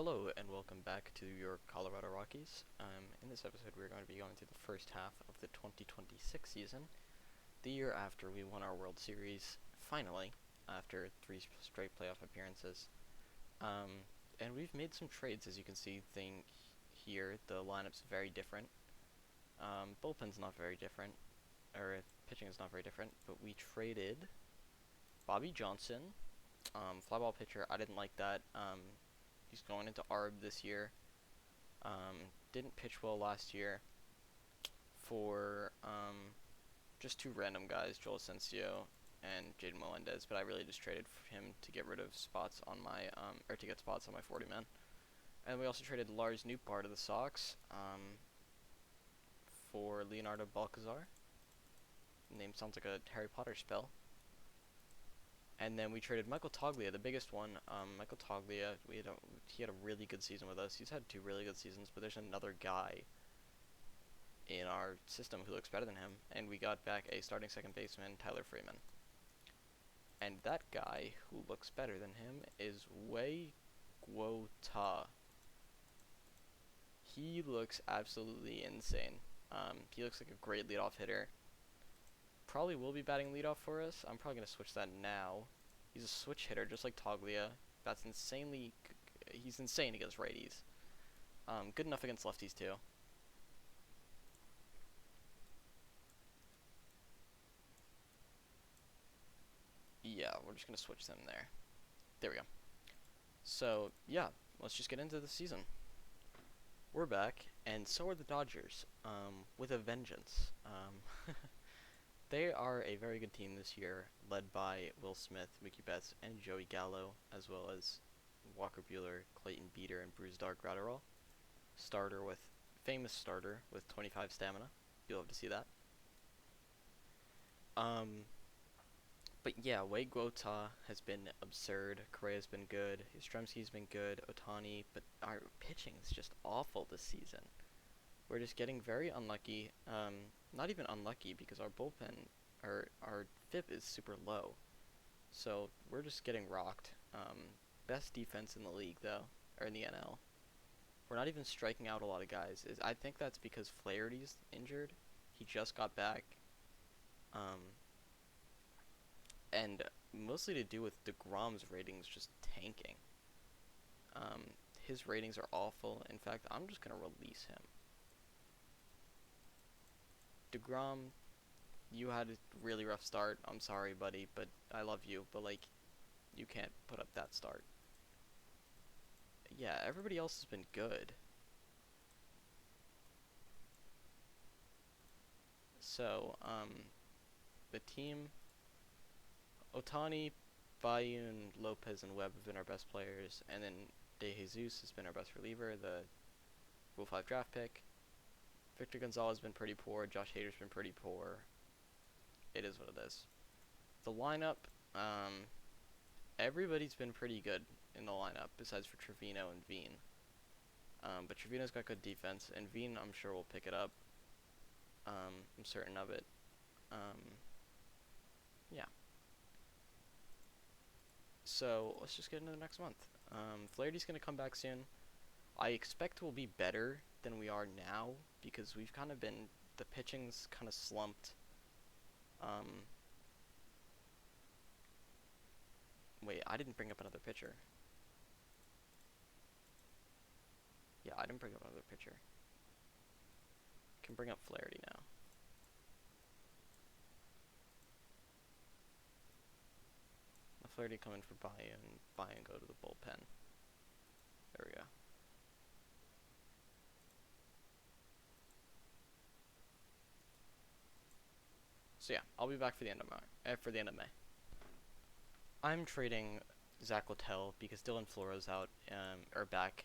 Hello and welcome back to your Colorado Rockies. In this episode we're going to be going through the first half of the 2026 season, the year after we won our World Series, finally, after three straight playoff appearances. And we've made some trades, as you can see here. The lineup's very different. Bullpen's not very different, or pitching is not very different, but we traded Bobby Johnson, fly ball pitcher. I didn't like that. He's going into ARB this year. Didn't pitch well last year for just two random guys, Joel Asensio and Jaden Melendez, but I really just traded for him to get rid of spots on my, or to get spots on my 40 man. And we also traded Lars Nootbaar to the Sox for Leonardo Balcazar. Name sounds like a Harry Potter spell. And then we traded Michael Toglia, the biggest one. Michael Toglia, he had a really good season with us. He's had two really good seasons, but there's another guy in our system who looks better than him. And we got back a starting second baseman, Tyler Freeman. And that guy who looks better than him is Wei Guo Ta. He looks absolutely insane. He looks like a great leadoff hitter. Probably will be batting leadoff for us. I'm probably going to switch that now. He's a switch hitter, just like Toglia. That's insanely... He's insane against righties. Good enough against lefties, too. Yeah, we're just going to switch them there. There we go. So, yeah, let's just get into the season. We're back, and so are the Dodgers, with a vengeance. They are a very good team this year, led by Will Smith, Mookie Betts, and Joey Gallo, as well as Walker Buehler, Clayton Beeter, and Brusdar Graterol. Famous starter with 25 stamina. You'll have to see that. But yeah, Wei Guota has been absurd. Correa's been good. Yastrzemski's been good. Ohtani, but our pitching is just awful this season. We're just getting very unlucky. Not even unlucky, because our bullpen, our FIP is super low. So we're just getting rocked. Best defense in the league, though, or in the NL. We're not even striking out a lot of guys. I think that's because Flaherty's injured. He just got back. And mostly to do with DeGrom's ratings just tanking. His ratings are awful. In fact, I'm just going to release him. DeGrom, you had a really rough start. I'm sorry, buddy, but I love you. But, like, you can't put up that start. Yeah, everybody else has been good. So, the team, Ohtani, Bayun, Lopez, and Webb have been our best players, and then De Jesus has been our best reliever, the Rule 5 draft pick. Victor Gonzalez has been pretty poor. Josh Hader's been pretty poor. It is what it is. The lineup, everybody's been pretty good in the lineup, besides for Trevino and Veen. But Trevino's got good defense, and Veen, I'm sure, will pick it up. I'm certain of it. Yeah. So, let's just get into the next month. Flaherty's going to come back soon. I expect we'll be better than we are now, because we've kind of been, the pitching's kind of slumped. Wait, I didn't bring up another pitcher. Yeah, I didn't bring up another pitcher. Can bring up Flaherty now. Flaherty come in for buy and go to the bullpen. There we go. So yeah, I'll be back for the end of May. I'm trading Zach Littell because Dylan Floro's out, or back,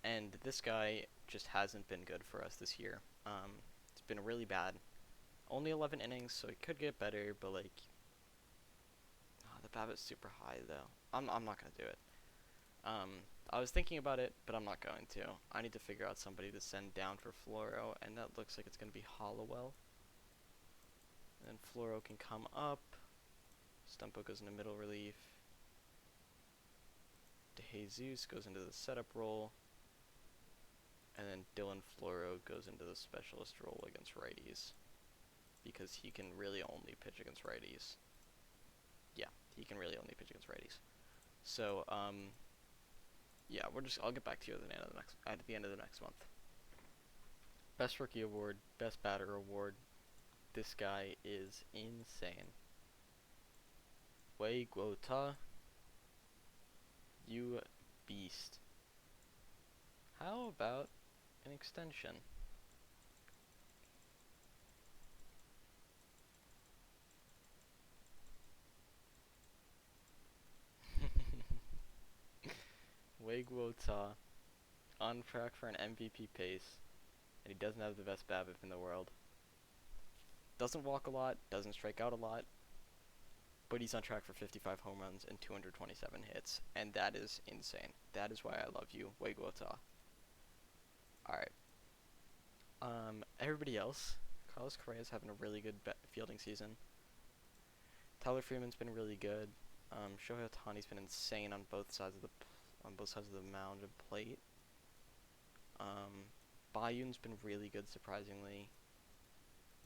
and this guy just hasn't been good for us this year. It's been really bad. Only 11 innings, so it could get better, but like, the BABIP's super high though. I'm not gonna do it. I was thinking about it, but I'm not going to. I need to figure out somebody to send down for Floro, and that looks like it's gonna be Hollowell. And then Floro can come up. Stumpo goes into middle relief. DeJesus goes into the setup role, and then Dylan Floro goes into the specialist role against righties, because he can really only pitch against righties. Yeah, he can really only pitch against righties. So, yeah, I'll get back to you at the end of the next month. Best rookie award, best batter award. This guy is insane. Wei Guota, you beast. How about an extension? Wei Guota, on track for an MVP pace, and he doesn't have the best BABIP in the world. Doesn't walk a lot, doesn't strike out a lot, but he's on track for 55 home runs and 227 hits, and that is insane. That is why I love you, Wei Guota. Alright. Everybody else, Carlos Correa's having a really good fielding season. Tyler Freeman's been really good. Shohei Ohtani's been insane on both sides of the mound and plate. Bayun's been really good, surprisingly.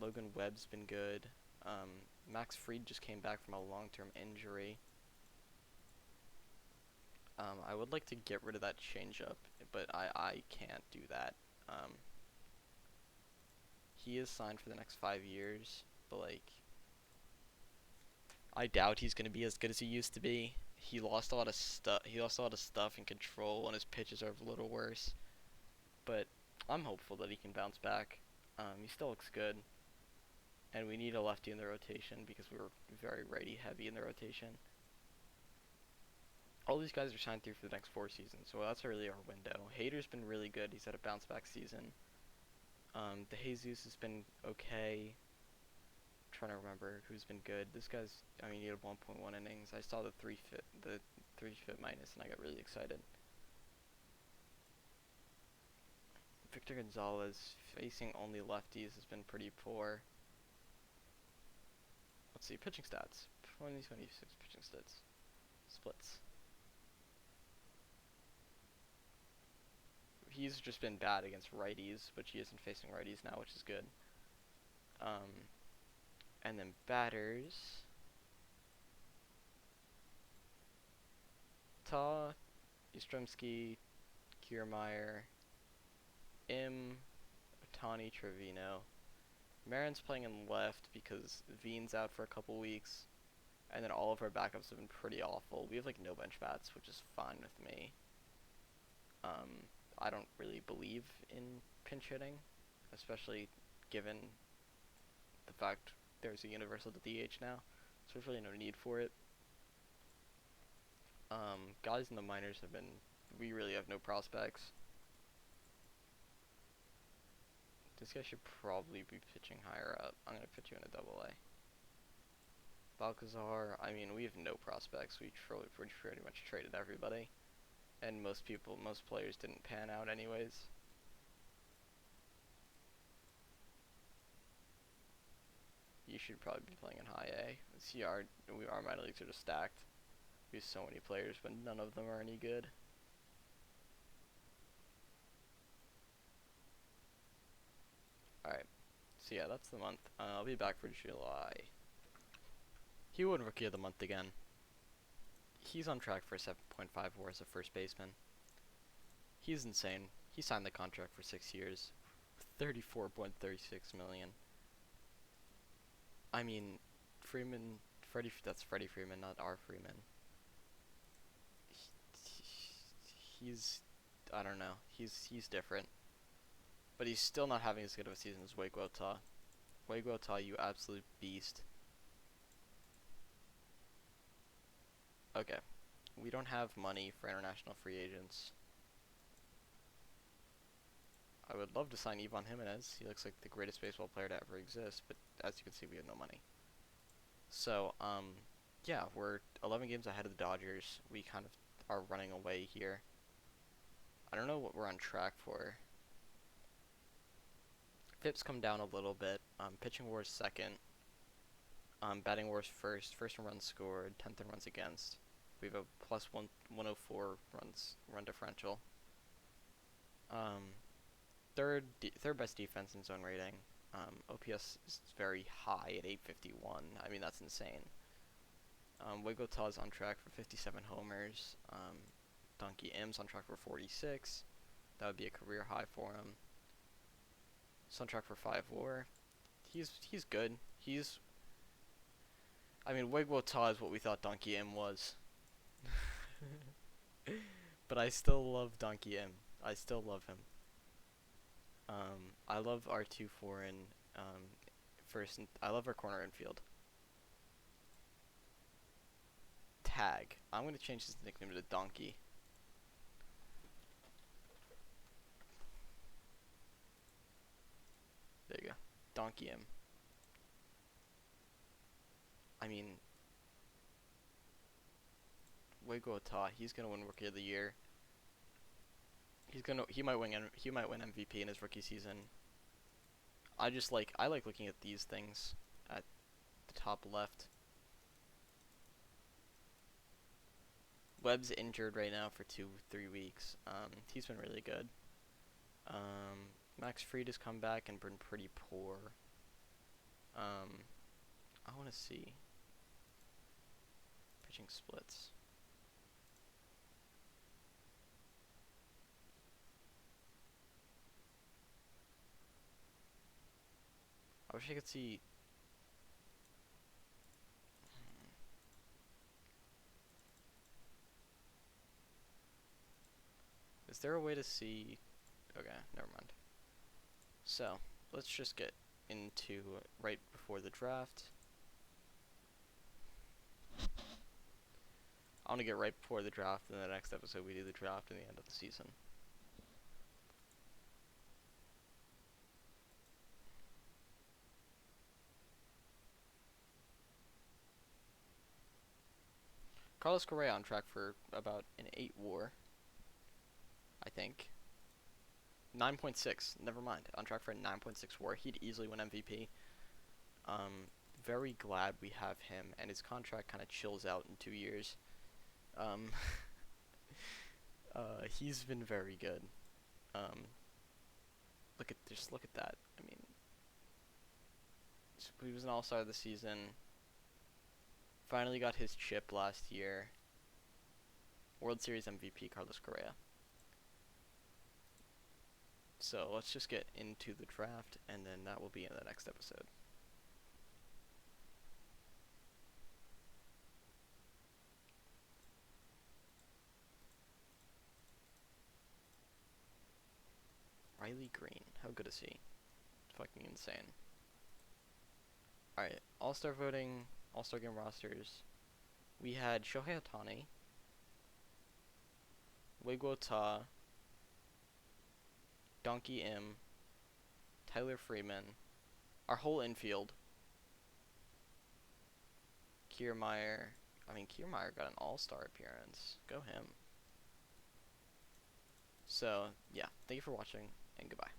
Logan Webb's been good. Max Fried just came back from a long-term injury. I would like to get rid of that changeup, but I can't do that. He is signed for the next 5 years, but like, I doubt he's gonna be as good as he used to be. He lost a lot of stuff and control, and his pitches are a little worse. But I'm hopeful that he can bounce back. He still looks good, and we need a lefty in the rotation because we were very righty heavy in the rotation. All these guys are signed through for the next 4 seasons, so that's really our window. Hader's been really good. He's had a bounce back season. DeJesus has been okay. I'm trying to remember who's been good. This guy's, he had 1.1 innings. I saw the 3-fit minus, and I got really excited. Victor Gonzalez, facing only lefties, has been pretty poor. Let's see, pitching stats. 2026 pitching stats. Splits. He's just been bad against righties, but he isn't facing righties now, which is good. And then batters. Ta, Yastrzemski, Kiermaier, Ohtani, Trevino. Marin's playing in left because Veen's out for a couple weeks. And then all of our backups have been pretty awful. We have like no bench bats, which is fine with me. I don't really believe in pinch hitting, especially given the fact there's a universal DH now, so there's really no need for it. Guys in the minors we really have no prospects. This guy should probably be pitching higher up. I'm going to put you in a AA. Balcazar, we have no prospects. We pretty much traded everybody. And most players didn't pan out anyways. You should probably be playing in high A. See, our minor leagues are just stacked. We have so many players, but none of them are any good. Alright, so yeah, that's the month. I'll be back for July. He won Rookie of the Month again. He's on track for 7.5 WAR as a first baseman. He's insane. He signed the contract for 6 years, $34.36 million. That's Freddie Freeman, not our Freeman. I don't know. He's different. But he's still not having as good of a season as Wei Guota. Wei Guota, you absolute beast. Okay. We don't have money for international free agents. I would love to sign Ivan Jimenez. He looks like the greatest baseball player to ever exist, but as you can see, we have no money. So, yeah, we're 11 games ahead of the Dodgers. We kind of are running away here. I don't know what we're on track for. FIP's come down a little bit. Pitching WAR is second. Batting WAR is first. First in runs scored, 10th in runs against. We have a plus 104 run differential. Third best defense in zone rating. OPS is very high at 851. I mean, that's insane. Wiggleta's on track for 57 homers. Donkey M's on track for 46. That would be a career high for him. He's on track for 5 WAR. He's good. I mean, Wiggleta is what we thought Donkey M was. But I still love Donkey M. I still love him. I love our 2-4 in first. I love our corner infield. Tag. I'm gonna change his nickname to Donkey. There you go, Donkey M. I mean, Wiggleta, he's gonna win Rookie of the Year. He might win MVP in his rookie season. I like looking at these things at the top left. Webb's injured right now for 2-3 weeks. He's been really good. Max Fried has come back and been pretty poor. I want to see pitching splits. I wish I could see. Is there a way to see? Okay, never mind. So, let's just get into right before the draft. I want to get right before the draft, and the next episode we do the draft and the end of the season. Carlos Correa on track for about an 8 WAR, I think. 9.6, never mind. On track for a 9.6 WAR. He'd easily win MVP. Very glad we have him, and his contract kind of chills out in 2 years. He's been very good. Look at that. I mean, he was an all-star this season. Finally got his chip last year. World Series MVP Carlos Correa. So let's just get into the draft, and then that will be in the next episode. Riley Green, how good is he? Fucking insane. Alright, All-Star voting, All-Star game rosters. We had Shohei Ohtani, Wiggleta, Donkey M, Tyler Freeman, our whole infield. Kiermaier got an all-star appearance. Go him. So, yeah, thank you for watching, and goodbye.